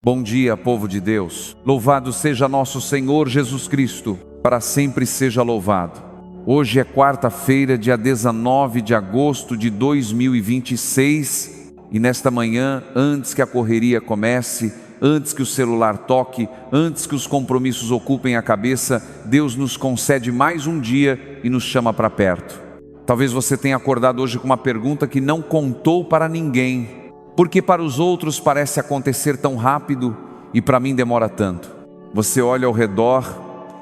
Bom dia, povo de Deus. Louvado seja nosso Senhor Jesus Cristo, para sempre seja louvado. Hoje é quarta-feira, dia 19 de agosto de 2026, e nesta manhã, antes que a correria comece, antes que o celular toque, antes que os compromissos ocupem a cabeça, Deus nos concede mais um dia e nos chama para perto. Talvez você tenha acordado hoje com uma pergunta que não contou para ninguém, porque para os outros parece acontecer tão rápido e para mim demora tanto. Você olha ao redor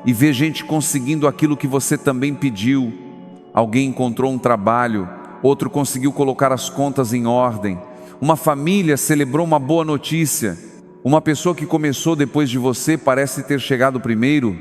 e vê gente conseguindo aquilo que você também pediu. Alguém encontrou um trabalho, outro conseguiu colocar as contas em ordem. Uma família celebrou uma boa notícia. Uma pessoa que começou depois de você parece ter chegado primeiro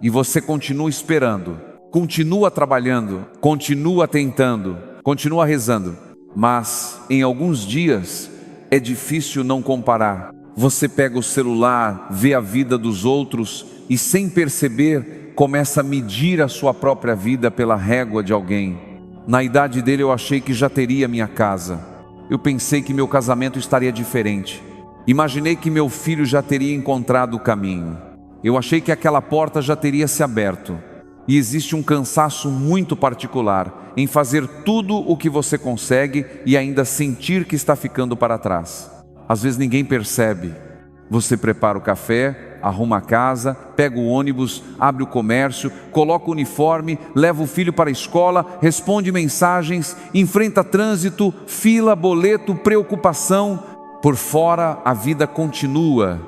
e você continua esperando, continua trabalhando, continua tentando, continua rezando. Mas em alguns dias é difícil não comparar. Você pega o celular, vê a vida dos outros e sem perceber começa a medir a sua própria vida pela régua de alguém. Na idade dele eu achei que já teria minha casa. Eu pensei que meu casamento estaria diferente. Imaginei que meu filho já teria encontrado o caminho. Eu achei que aquela porta já teria se aberto. E existe um cansaço muito particular em fazer tudo o que você consegue e ainda sentir que está ficando para trás. Às vezes ninguém percebe. Você prepara o café, arruma a casa, pega o ônibus, abre o comércio, coloca o uniforme, leva o filho para a escola, responde mensagens, enfrenta trânsito, fila, boleto, preocupação. Por fora a vida continua,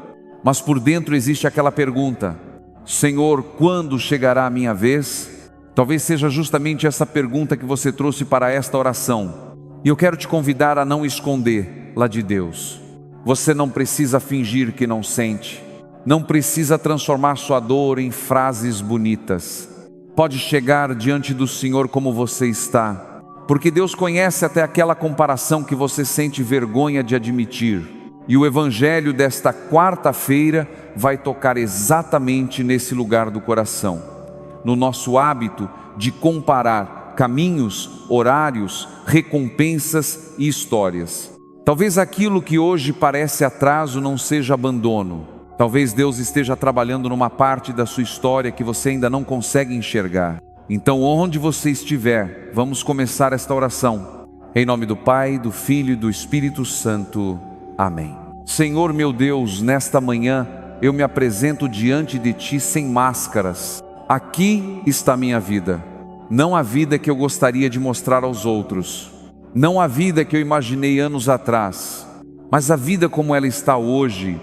mas por dentro existe aquela pergunta: Senhor, quando chegará a minha vez? Talvez seja justamente essa pergunta que você trouxe para esta oração. E eu quero te convidar a não esconder lá de Deus. Você não precisa fingir que não sente. Não precisa transformar sua dor em frases bonitas. Pode chegar diante do Senhor como você está. Porque Deus conhece até aquela comparação que você sente vergonha de admitir. E o Evangelho desta quarta-feira vai tocar exatamente nesse lugar do coração. No nosso hábito de comparar caminhos, horários, recompensas e histórias. Talvez aquilo que hoje parece atraso não seja abandono. Talvez Deus esteja trabalhando numa parte da sua história que você ainda não consegue enxergar. Então, onde você estiver, vamos começar esta oração. Em nome do Pai, do Filho e do Espírito Santo. Amém. Senhor meu Deus, nesta manhã eu me apresento diante de Ti sem máscaras. Aqui está a minha vida. Não a vida que eu gostaria de mostrar aos outros. Não a vida que eu imaginei anos atrás. Mas a vida como ela está hoje.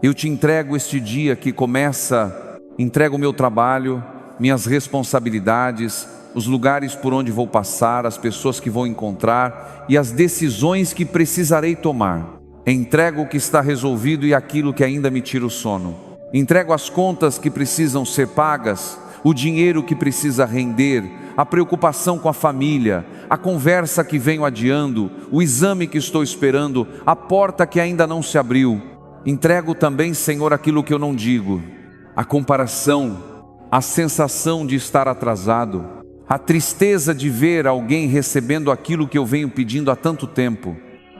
Eu te entrego este dia que começa, entrego o meu trabalho, minhas responsabilidades, os lugares por onde vou passar, as pessoas que vou encontrar e as decisões que precisarei tomar. Entrego o que está resolvido e aquilo que ainda me tira o sono. Entrego as contas que precisam ser pagas, o dinheiro que precisa render, a preocupação com a família, a conversa que venho adiando, o exame que estou esperando, a porta que ainda não se abriu. Entrego também, Senhor, aquilo que eu não digo, a comparação, a sensação de estar atrasado, a tristeza de ver alguém recebendo aquilo que eu venho pedindo há tanto tempo.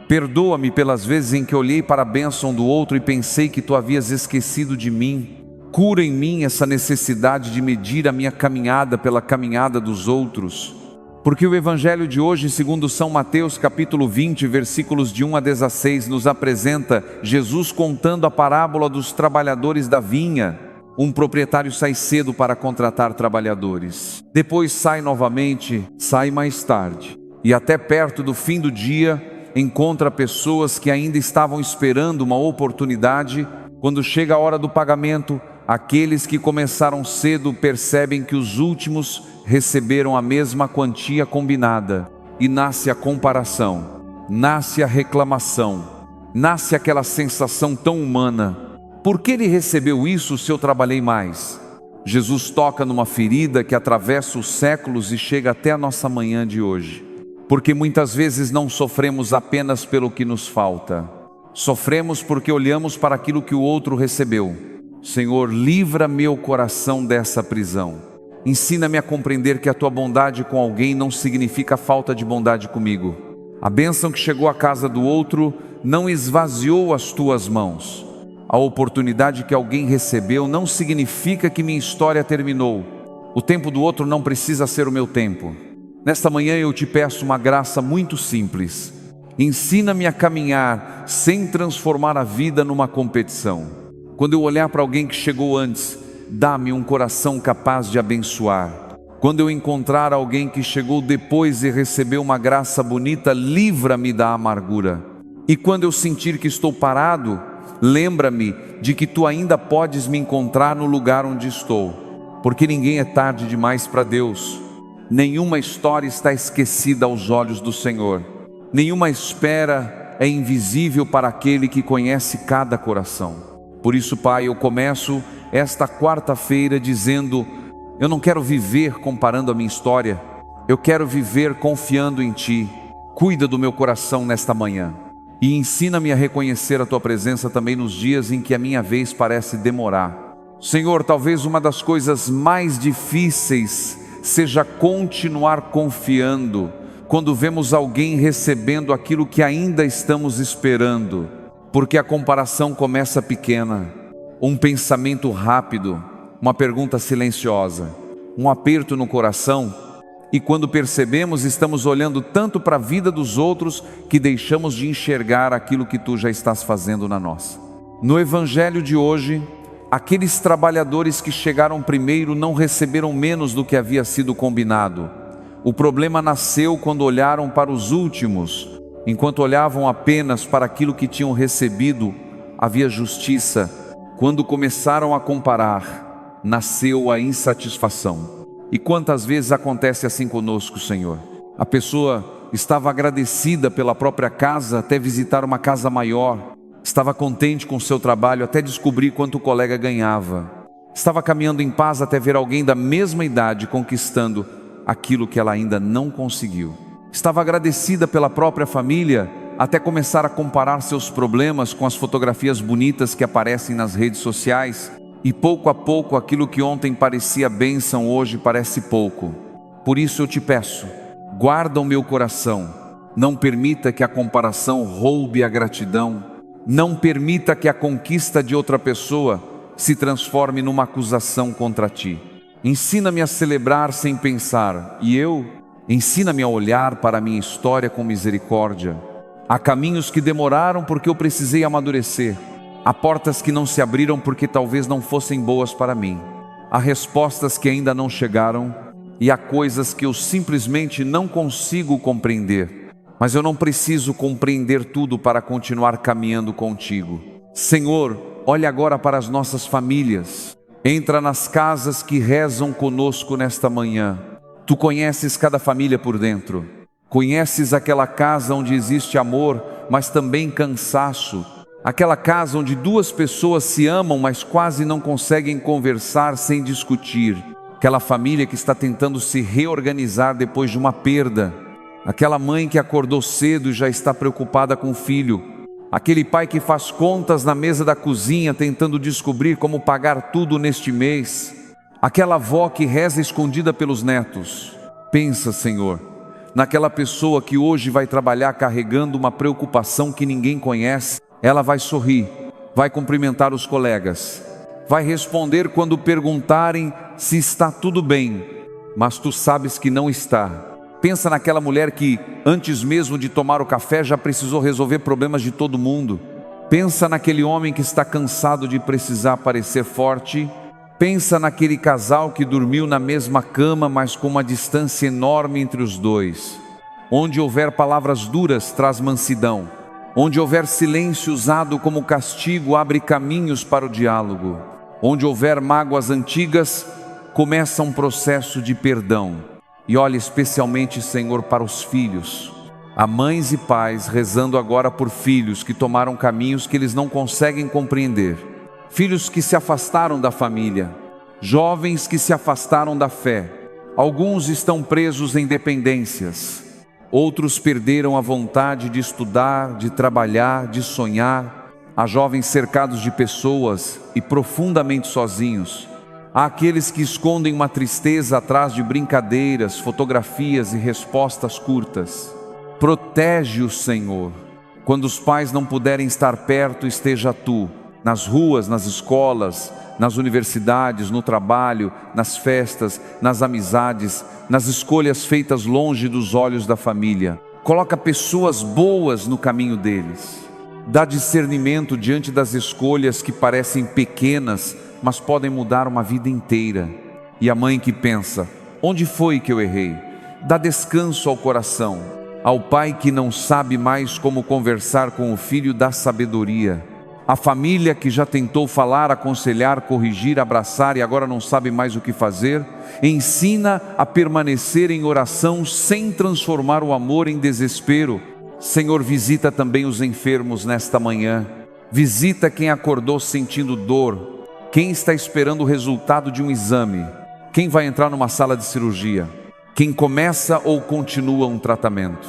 Perdoa-me pelas vezes em que olhei para a bênção do outro e pensei que Tu havias esquecido de mim. Cura em mim essa necessidade de medir a minha caminhada pela caminhada dos outros. Porque o Evangelho de hoje, segundo São Mateus capítulo 20, versículos de 1 a 16, nos apresenta Jesus contando a parábola dos trabalhadores da vinha. Um proprietário sai cedo para contratar trabalhadores. Depois sai novamente, sai mais tarde. E até perto do fim do dia, encontra pessoas que ainda estavam esperando uma oportunidade. Quando chega a hora do pagamento, aqueles que começaram cedo percebem que os últimos receberam a mesma quantia combinada. E nasce a comparação, nasce a reclamação, nasce aquela sensação tão humana. Por que ele recebeu isso se eu trabalhei mais? Jesus toca numa ferida que atravessa os séculos e chega até a nossa manhã de hoje. Porque muitas vezes não sofremos apenas pelo que nos falta. Sofremos porque olhamos para aquilo que o outro recebeu. Senhor, livra meu coração dessa prisão. Ensina-me a compreender que a Tua bondade com alguém não significa falta de bondade comigo. A bênção que chegou à casa do outro não esvaziou as Tuas mãos. A oportunidade que alguém recebeu não significa que minha história terminou. O tempo do outro não precisa ser o meu tempo. Nesta manhã eu te peço uma graça muito simples. Ensina-me a caminhar sem transformar a vida numa competição. Quando eu olhar para alguém que chegou antes, dá-me um coração capaz de abençoar. Quando eu encontrar alguém que chegou depois e recebeu uma graça bonita, livra-me da amargura. E quando eu sentir que estou parado, lembra-me de que tu ainda podes me encontrar no lugar onde estou, porque ninguém é tarde demais para Deus. Nenhuma história está esquecida aos olhos do Senhor. Nenhuma espera é invisível para aquele que conhece cada coração. Por isso, Pai, eu começo esta quarta-feira dizendo: eu não quero viver comparando a minha história, eu quero viver confiando em Ti. Cuida do meu coração nesta manhã. E ensina-me a reconhecer a Tua presença também nos dias em que a minha vez parece demorar. Senhor, talvez uma das coisas mais difíceis seja continuar confiando quando vemos alguém recebendo aquilo que ainda estamos esperando, porque a comparação começa pequena, um pensamento rápido, uma pergunta silenciosa, um aperto no coração. E quando percebemos, estamos olhando tanto para a vida dos outros que deixamos de enxergar aquilo que Tu já estás fazendo na nossa. No Evangelho de hoje, aqueles trabalhadores que chegaram primeiro não receberam menos do que havia sido combinado. O problema nasceu quando olharam para os últimos. Enquanto olhavam apenas para aquilo que tinham recebido, havia justiça. Quando começaram a comparar, nasceu a insatisfação. E quantas vezes acontece assim conosco, Senhor? A pessoa estava agradecida pela própria casa até visitar uma casa maior. Estava contente com o seu trabalho até descobrir quanto o colega ganhava. Estava caminhando em paz até ver alguém da mesma idade conquistando aquilo que ela ainda não conseguiu. Estava agradecida pela própria família até começar a comparar seus problemas com as fotografias bonitas que aparecem nas redes sociais. E pouco a pouco aquilo que ontem parecia bênção hoje parece pouco. Por isso eu te peço, guarda o meu coração. Não permita que a comparação roube a gratidão. Não permita que a conquista de outra pessoa se transforme numa acusação contra ti. Ensina-me a celebrar sem pensar. E ensina-me a olhar para a minha história com misericórdia. Há caminhos que demoraram porque eu precisei amadurecer. Há portas que não se abriram porque talvez não fossem boas para mim. Há respostas que ainda não chegaram e há coisas que eu simplesmente não consigo compreender. Mas eu não preciso compreender tudo para continuar caminhando contigo. Senhor, olha agora para as nossas famílias. Entra nas casas que rezam conosco nesta manhã. Tu conheces cada família por dentro. Conheces aquela casa onde existe amor, mas também cansaço. Aquela casa onde duas pessoas se amam, mas quase não conseguem conversar sem discutir. Aquela família que está tentando se reorganizar depois de uma perda. Aquela mãe que acordou cedo e já está preocupada com o filho. Aquele pai que faz contas na mesa da cozinha tentando descobrir como pagar tudo neste mês. Aquela avó que reza escondida pelos netos. Pensa, Senhor, naquela pessoa que hoje vai trabalhar carregando uma preocupação que ninguém conhece. Ela vai sorrir, vai cumprimentar os colegas, vai responder quando perguntarem se está tudo bem, mas tu sabes que não está. Pensa naquela mulher que, antes mesmo de tomar o café, já precisou resolver problemas de todo mundo. Pensa naquele homem que está cansado de precisar parecer forte. Pensa naquele casal que dormiu na mesma cama, mas com uma distância enorme entre os dois. Onde houver palavras duras, traz mansidão. Onde houver silêncio usado como castigo, abre caminhos para o diálogo. Onde houver mágoas antigas, começa um processo de perdão. E olhe especialmente, Senhor, para os filhos. Há mães e pais rezando agora por filhos que tomaram caminhos que eles não conseguem compreender. Filhos que se afastaram da família. Jovens que se afastaram da fé. Alguns estão presos em dependências. Outros perderam a vontade de estudar, de trabalhar, de sonhar. Há jovens cercados de pessoas e profundamente sozinhos. Há aqueles que escondem uma tristeza atrás de brincadeiras, fotografias e respostas curtas. Protege-os, Senhor. Quando os pais não puderem estar perto, esteja Tu. nas ruas, nas escolas, nas universidades, no trabalho, nas festas, nas amizades, nas escolhas feitas longe dos olhos da família. Coloca pessoas boas no caminho deles. Dá discernimento diante das escolhas que parecem pequenas, mas podem mudar uma vida inteira. E a mãe que pensa: onde foi que eu errei? Dá descanso ao coração. Ao pai que não sabe mais como conversar com o filho, dá sabedoria. A família que já tentou falar, aconselhar, corrigir, abraçar e agora não sabe mais o que fazer, ensina a permanecer em oração sem transformar o amor em desespero. Senhor, visita também os enfermos nesta manhã. Visita quem acordou sentindo dor, quem está esperando o resultado de um exame, quem vai entrar numa sala de cirurgia, quem começa ou continua um tratamento,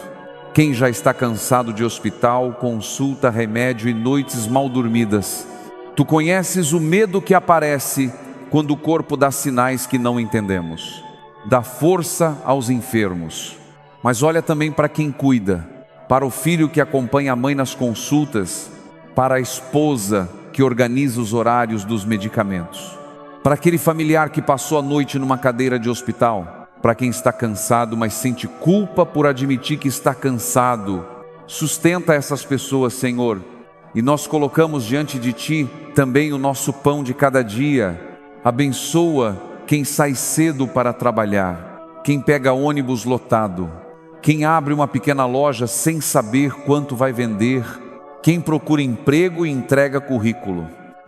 quem já está cansado de hospital, consulta, remédio e noites mal dormidas. Tu conheces o medo que aparece quando o corpo dá sinais que não entendemos. Dá força aos enfermos, mas olha também para quem cuida, para o filho que acompanha a mãe nas consultas, para a esposa que organiza os horários dos medicamentos, para aquele familiar que passou a noite numa cadeira de hospital, para quem está cansado, mas sente culpa por admitir que está cansado. Sustenta essas pessoas, Senhor, e nós colocamos diante de Ti também o nosso pão de cada dia. Abençoa quem sai cedo para trabalhar, quem pega ônibus lotado, quem abre uma pequena loja sem saber quanto vai vender, quem procura emprego e entrega currículo,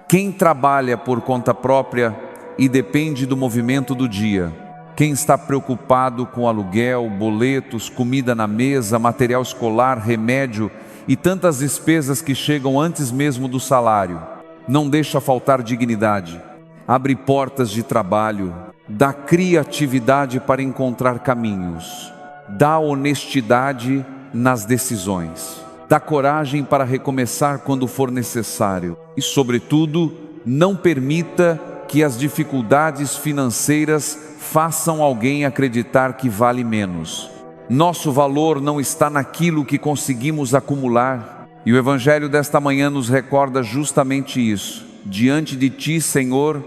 quem trabalha por conta própria e depende do movimento do dia, quem está preocupado com aluguel, boletos, comida na mesa, material escolar, remédio e tantas despesas que chegam antes mesmo do salário. Não deixa faltar dignidade, abre portas de trabalho, dá criatividade para encontrar caminhos, dá honestidade nas decisões, dá coragem para recomeçar quando for necessário e, sobretudo, não permita que as dificuldades financeiras façam alguém acreditar que vale menos. Nosso valor não está naquilo que conseguimos acumular, e o Evangelho desta manhã nos recorda justamente isso. Diante de Ti, Senhor,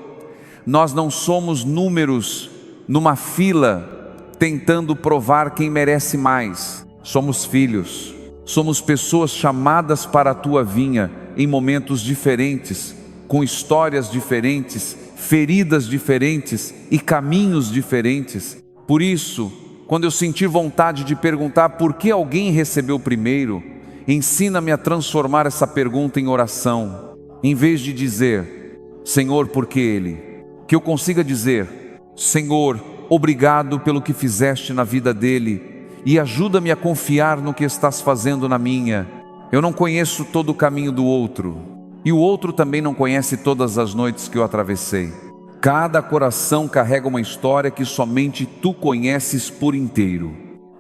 nós não somos números numa fila tentando provar quem merece mais. Somos filhos, somos pessoas chamadas para a Tua vinha em momentos diferentes, com histórias diferentes, feridas diferentes e caminhos diferentes. Por isso, quando eu sentir vontade de perguntar por que alguém recebeu primeiro, ensina-me a transformar essa pergunta em oração, em vez de dizer: Senhor, por que ele? Que eu consiga dizer: Senhor, obrigado pelo que fizeste na vida dele e ajuda-me a confiar no que estás fazendo na minha. Eu não conheço todo o caminho do outro, e o outro também não conhece todas as noites que eu atravessei. Cada coração carrega uma história que somente Tu conheces por inteiro.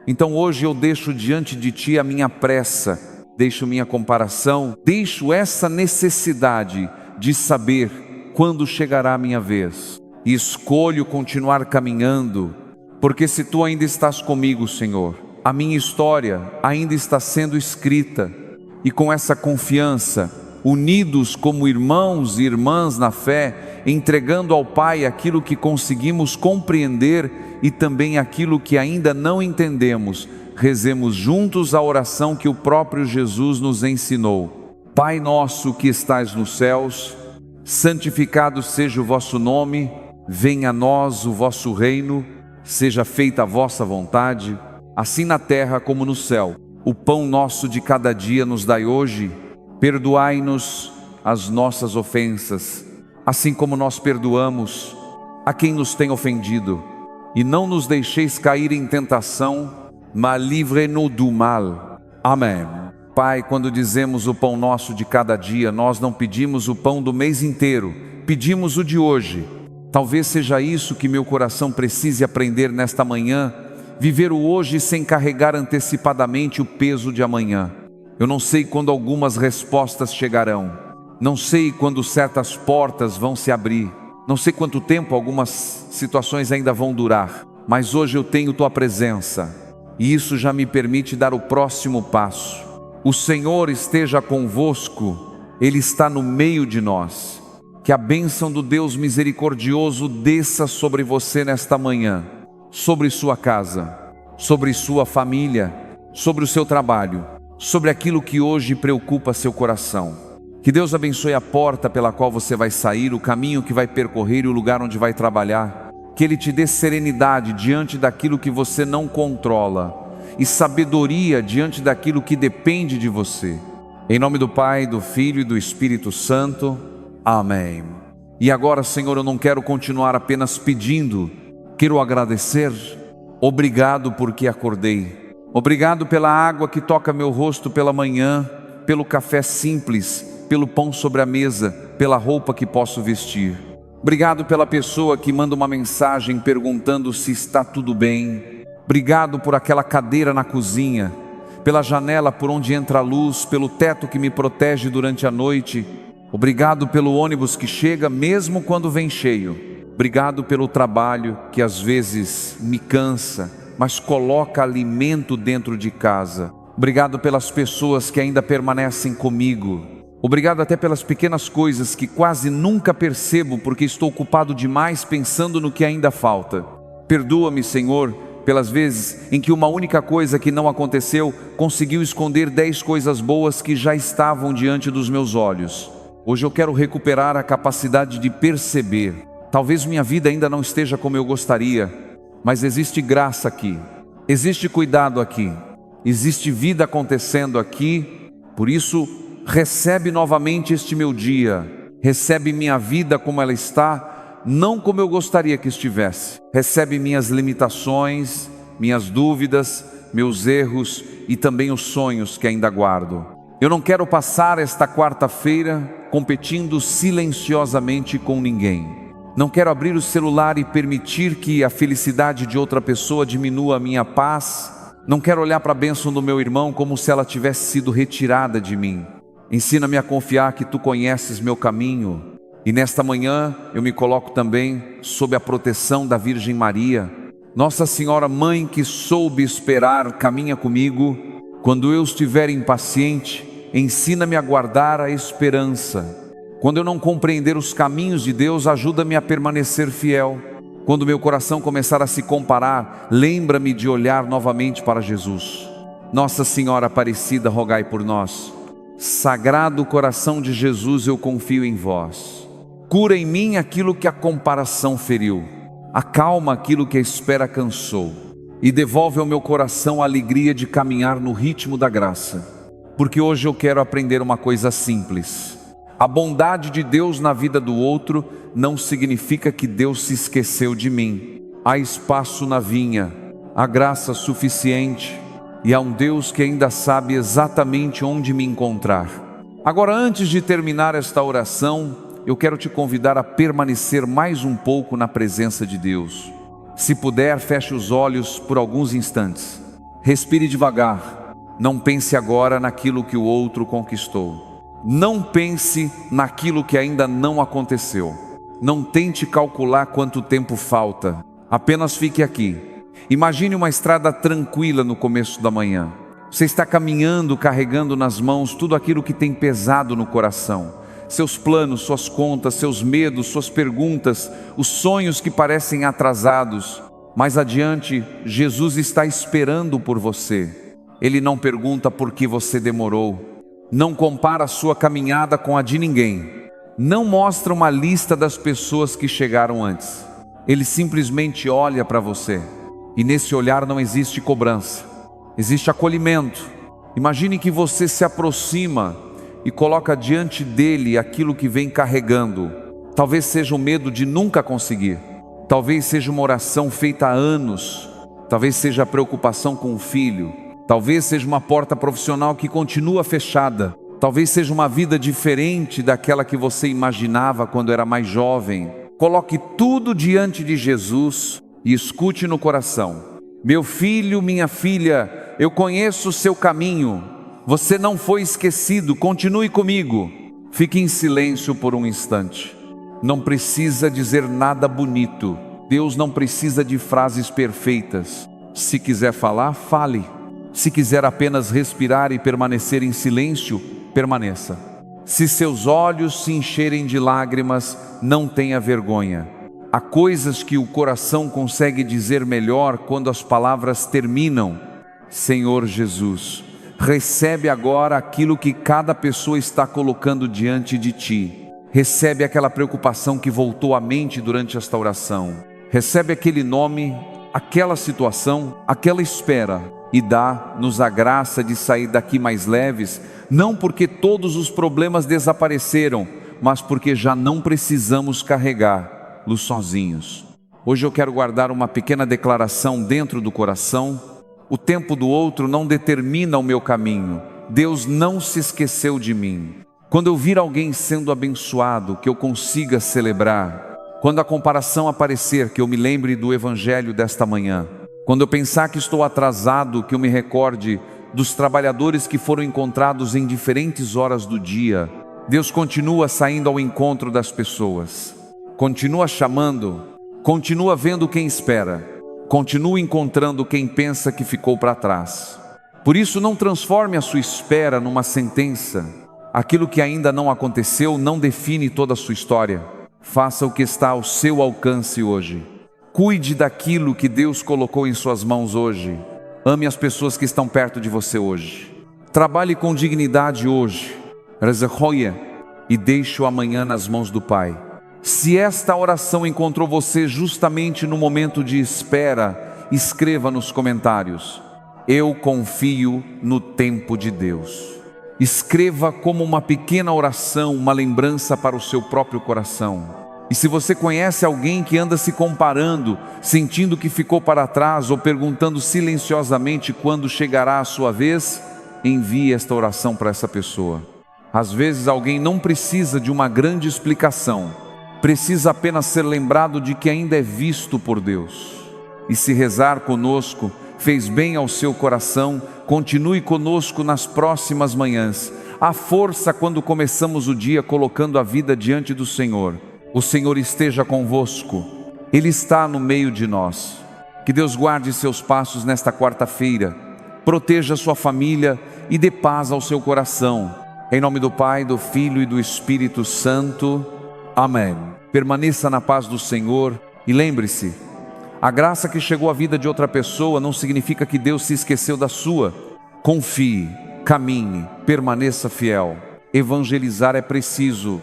Então hoje eu deixo diante de Ti a minha pressa, deixo minha comparação, deixo essa necessidade de saber quando chegará a minha vez. E escolho continuar caminhando, porque se Tu ainda estás comigo, Senhor, a minha história ainda está sendo escrita. E com essa confiança, unidos como irmãos e irmãs na fé, entregando ao Pai aquilo que conseguimos compreender e também aquilo que ainda não entendemos, rezemos juntos a oração que o próprio Jesus nos ensinou. Pai nosso que estais nos céus, santificado seja o vosso nome, venha a nós o vosso reino, seja feita a vossa vontade, assim na terra como no céu. O pão nosso de cada dia nos dai hoje. Perdoai-nos as nossas ofensas, assim como nós perdoamos a quem nos tem ofendido. E não nos deixeis cair em tentação, mas livre-nos do mal. Amém. Pai, quando dizemos o pão nosso de cada dia, nós não pedimos o pão do mês inteiro, pedimos o de hoje. Talvez seja isso que meu coração precise aprender nesta manhã, viver o hoje sem carregar antecipadamente o peso de amanhã. Eu não sei quando algumas respostas chegarão, não sei quando certas portas vão se abrir, não sei quanto tempo algumas situações ainda vão durar, mas hoje eu tenho Tua presença, e isso já me permite dar o próximo passo. O Senhor esteja convosco, Ele está no meio de nós. Que a bênção do Deus misericordioso desça sobre você nesta manhã, sobre sua casa, sobre sua família, sobre o seu trabalho, sobre aquilo que hoje preocupa seu coração. Que Deus abençoe a porta pela qual você vai sair, o caminho que vai percorrer e o lugar onde vai trabalhar. Que Ele te dê serenidade diante daquilo que você não controla e sabedoria diante daquilo que depende de você. Em nome do Pai, do Filho e do Espírito Santo. Amém. E agora, Senhor, eu não quero continuar apenas pedindo, quero agradecer. Obrigado porque acordei. Obrigado pela água que toca meu rosto pela manhã, pelo café simples, pelo pão sobre a mesa, pela roupa que posso vestir. Obrigado pela pessoa que manda uma mensagem perguntando se está tudo bem. Obrigado por aquela cadeira na cozinha, pela janela por onde entra a luz, pelo teto que me protege durante a noite. Obrigado pelo ônibus que chega mesmo quando vem cheio. Obrigado pelo trabalho que às vezes me cansa, mas coloca alimento dentro de casa. Obrigado pelas pessoas que ainda permanecem comigo. Obrigado até pelas pequenas coisas que quase nunca percebo porque estou ocupado demais pensando no que ainda falta. Perdoa-me, Senhor, pelas vezes em que uma única coisa que não aconteceu conseguiu esconder 10 coisas boas que já estavam diante dos meus olhos. Hoje eu quero recuperar a capacidade de perceber. Talvez minha vida ainda não esteja como eu gostaria, mas existe graça aqui, existe cuidado aqui, existe vida acontecendo aqui. Por isso, recebe novamente este meu dia, recebe minha vida como ela está, não como eu gostaria que estivesse. Recebe minhas limitações, minhas dúvidas, meus erros e também os sonhos que ainda guardo. Eu não quero passar esta quarta-feira competindo silenciosamente com ninguém. Não quero abrir o celular e permitir que a felicidade de outra pessoa diminua a minha paz. Não quero olhar para a bênção do meu irmão como se ela tivesse sido retirada de mim. Ensina-me a confiar que Tu conheces meu caminho. E nesta manhã eu me coloco também sob a proteção da Virgem Maria. Nossa Senhora, Mãe que soube esperar, caminha comigo. Quando eu estiver impaciente, ensina-me a guardar a esperança. Quando eu não compreender os caminhos de Deus, ajuda-me a permanecer fiel. Quando meu coração começar a se comparar, lembra-me de olhar novamente para Jesus. Nossa Senhora Aparecida, rogai por nós. Sagrado coração de Jesus, eu confio em vós. Cura em mim aquilo que a comparação feriu. Acalma aquilo que a espera cansou. E devolve ao meu coração a alegria de caminhar no ritmo da graça. Porque hoje eu quero aprender uma coisa simples. A bondade de Deus na vida do outro não significa que Deus se esqueceu de mim. Há espaço na vinha, há graça suficiente e há um Deus que ainda sabe exatamente onde me encontrar. Agora, antes de terminar esta oração, eu quero te convidar a permanecer mais um pouco na presença de Deus. Se puder, feche os olhos por alguns instantes. Respire devagar. Não pense agora naquilo que o outro conquistou. Não pense naquilo que ainda não aconteceu. Não tente calcular quanto tempo falta. Apenas fique aqui. Imagine uma estrada tranquila no começo da manhã. Você está caminhando, carregando nas mãos tudo aquilo que tem pesado no coração. Seus planos, suas contas, seus medos, suas perguntas, os sonhos que parecem atrasados. Mais adiante, Jesus está esperando por você. Ele não pergunta por que você demorou. Não compara a sua caminhada com a de ninguém. Não mostra uma lista das pessoas que chegaram antes. Ele simplesmente olha para você. E nesse olhar não existe cobrança. Existe acolhimento. Imagine que você se aproxima e coloca diante dele aquilo que vem carregando. Talvez seja o medo de nunca conseguir. Talvez seja uma oração feita há anos. Talvez seja a preocupação com o filho. Talvez seja uma porta profissional que continua fechada. Talvez seja uma vida diferente daquela que você imaginava quando era mais jovem. Coloque tudo diante de Jesus e escute no coração. Meu filho, minha filha, eu conheço o seu caminho. Você não foi esquecido, continue comigo. Fique em silêncio por um instante. Não precisa dizer nada bonito. Deus não precisa de frases perfeitas. Se quiser falar, fale. Se quiser apenas respirar e permanecer em silêncio, permaneça. Se seus olhos se encherem de lágrimas, não tenha vergonha. Há coisas que o coração consegue dizer melhor quando as palavras terminam. Senhor Jesus, recebe agora aquilo que cada pessoa está colocando diante de Ti. Recebe aquela preocupação que voltou à mente durante esta oração. Recebe aquele nome, aquela situação, aquela espera e dá-nos a graça de sair daqui mais leves, não porque todos os problemas desapareceram, mas porque já não precisamos carregá-los sozinhos. Hoje eu quero guardar uma pequena declaração dentro do coração. O tempo do outro não determina o meu caminho. Deus não se esqueceu de mim. Quando eu vir alguém sendo abençoado, que eu consiga celebrar. Quando a comparação aparecer, que eu me lembre do evangelho desta manhã. Quando eu pensar que estou atrasado, que eu me recorde dos trabalhadores que foram encontrados em diferentes horas do dia. Deus continua saindo ao encontro das pessoas. Continua chamando, continua vendo quem espera. Continua encontrando quem pensa que ficou para trás. Por isso, não transforme a sua espera numa sentença. Aquilo que ainda não aconteceu não define toda a sua história. Faça o que está ao seu alcance hoje. Cuide daquilo que Deus colocou em suas mãos hoje. Ame as pessoas que estão perto de você hoje. Trabalhe com dignidade hoje. E deixe o amanhã nas mãos do Pai. Se esta oração encontrou você justamente no momento de espera, escreva nos comentários: eu confio no tempo de Deus. Escreva como uma pequena oração, uma lembrança para o seu próprio coração. E se você conhece alguém que anda se comparando, sentindo que ficou para trás ou perguntando silenciosamente quando chegará a sua vez, envie esta oração para essa pessoa. Às vezes alguém não precisa de uma grande explicação, precisa apenas ser lembrado de que ainda é visto por Deus. E se rezar conosco fez bem ao seu coração, continue conosco nas próximas manhãs. Há força quando começamos o dia colocando a vida diante do Senhor. O Senhor esteja convosco, Ele está no meio de nós. Que Deus guarde seus passos nesta quarta-feira, proteja sua família e dê paz ao seu coração. Em nome do Pai, do Filho e do Espírito Santo. Amém. Permaneça na paz do Senhor e lembre-se, a graça que chegou à vida de outra pessoa não significa que Deus se esqueceu da sua. Confie, caminhe, permaneça fiel. Evangelizar é preciso.